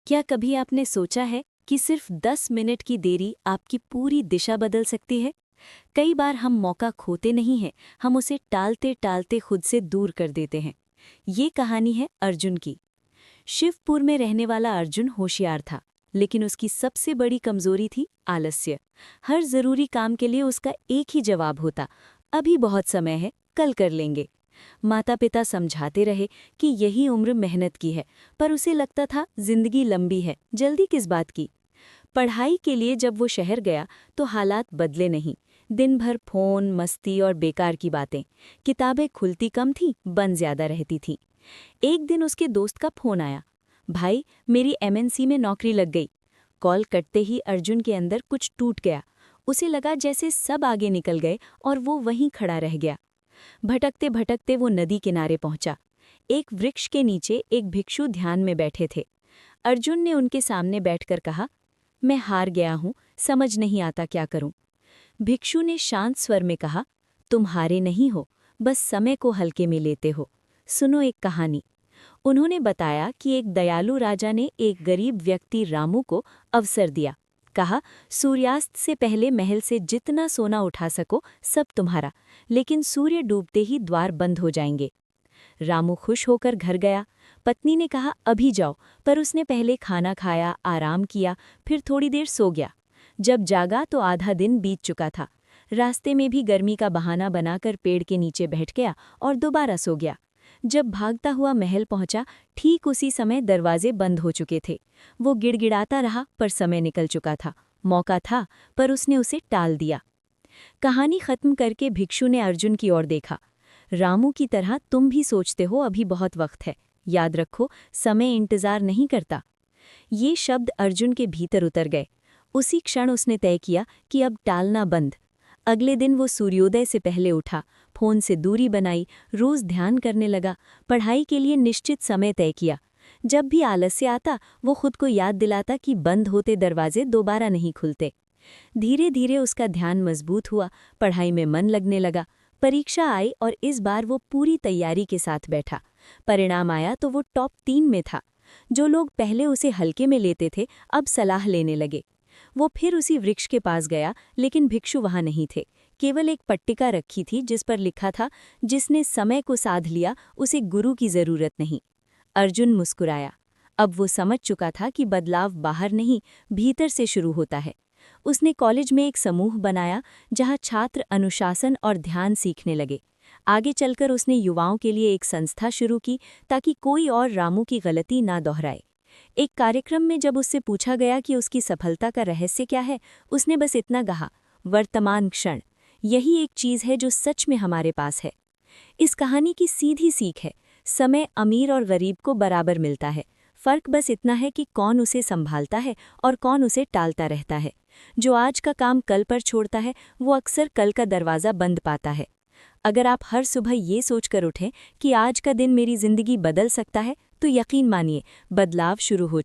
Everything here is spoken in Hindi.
क्या कभी आपने सोचा है कि सिर्फ 10 मिनट की देरी आपकी पूरी दिशा बदल सकती है? कई बार हम मौका खोते नहीं हैं, हम उसे टालते टालते खुद से दूर कर देते हैं। ये कहानी है अर्जुन की। शिवपुर में रहने वाला अर्जुन होशियार था, लेकिन उसकी सबसे बड़ी कमजोरी थी आलस्य। हर जरूरी काम के लिए उसका एक ही जवाब होता, अभी बहुत समय है, कल कर लेंगे। माता पिता समझाते रहे कि यही उम्र मेहनत की है, पर उसे लगता था जिंदगी लंबी है, जल्दी किस बात की। पढ़ाई के लिए जब वो शहर गया तो हालात बदले नहीं। दिन भर फोन, मस्ती और बेकार की बातें। किताबें खुलती कम थीं, बंद ज्यादा रहती थीं। एक दिन उसके दोस्त का फोन आया। भाई, मेरी एमएनसी में नौकरी लग गई। कॉल कटते ही अर्जुन के अंदर कुछ टूट गया। उसे लगा जैसे सब आगे निकल गए और वो वहीं खड़ा रह गया। भटकते भटकते वो नदी किनारे पहुंचा। एक वृक्ष के नीचे एक भिक्षु ध्यान में बैठे थे। अर्जुन ने उनके सामने बैठकर कहा, मैं हार गया हूं, समझ नहीं आता क्या करूं। भिक्षु ने शांत स्वर में कहा, तुम हारे नहीं हो, बस समय को हल्के में लेते हो। सुनो एक कहानी। उन्होंने बताया कि एक दयालु राजा ने एक गरीब व्यक्ति रामू को अवसर दिया। कहा, सूर्यास्त से पहले महल से जितना सोना उठा सको सब तुम्हारा, लेकिन सूर्य डूबते ही द्वार बंद हो जाएंगे। रामू खुश होकर घर गया। पत्नी ने कहा, अभी जाओ, पर उसने पहले खाना खाया, आराम किया, फिर थोड़ी देर सो गया। जब जागा तो आधा दिन बीत चुका था। रास्ते में भी गर्मी का बहाना बनाकर पेड़ के नीचे बैठ गया और दोबारा सो गया। जब भागता हुआ महल पहुंचा, ठीक उसी समय दरवाजे बंद हो चुके थे। वो गिड़गिड़ाता रहा, पर समय निकल चुका था। मौका था, पर उसने उसे टाल दिया। कहानी खत्म करके भिक्षु ने अर्जुन की ओर देखा। रामू की तरह तुम भी सोचते हो अभी बहुत वक्त है। याद रखो, समय इंतजार नहीं करता। ये शब्द अर्जुन के भीतर उतर गए। उसी क्षण उसने तय किया कि अब टालना बंद। अगले दिन वो सूर्योदय से पहले उठा, फोन से दूरी बनाई, रोज ध्यान करने लगा, पढ़ाई के लिए निश्चित समय तय किया। जब भी आलस्य आता, वो खुद को याद दिलाता कि बंद होते दरवाजे दोबारा नहीं खुलते। धीरे धीरे उसका ध्यान मजबूत हुआ, पढ़ाई में मन लगने लगा। परीक्षा आई और इस बार वो पूरी तैयारी के साथ बैठा। परिणाम आया तो वो टॉप 3 में था। जो लोग पहले उसे हल्के में लेते थे, अब सलाह लेने लगे। वो फिर उसी वृक्ष के पास गया, लेकिन भिक्षु वहां नहीं थे। केवल एक पट्टिका रखी थी जिस पर लिखा था, जिसने समय को साध लिया उसे गुरु की जरूरत नहीं। अर्जुन मुस्कुराया। अब वो समझ चुका था कि बदलाव बाहर नहीं, भीतर से शुरू होता है। उसने कॉलेज में एक समूह बनाया जहां छात्र अनुशासन और ध्यान सीखने लगे। आगे चलकर उसने युवाओं के लिए एक संस्था शुरू की ताकि कोई और रामू की गलती ना दोहराए। एक कार्यक्रम में जब उससे पूछा गया कि उसकी सफलता का रहस्य क्या है, उसने बस इतना कहा, वर्तमान क्षण। यही एक चीज़ है जो सच में हमारे पास है। इस कहानी की सीधी सीख है, समय अमीर और गरीब को बराबर मिलता है। फर्क बस इतना है कि कौन उसे संभालता है और कौन उसे टालता रहता है। जो आज का काम कल पर छोड़ता है, वो अक्सर कल का दरवाज़ा बंद पाता है। अगर आप हर सुबह ये सोचकर उठें कि आज का दिन मेरी जिंदगी बदल सकता है, तो यकीन मानिए बदलाव शुरू हो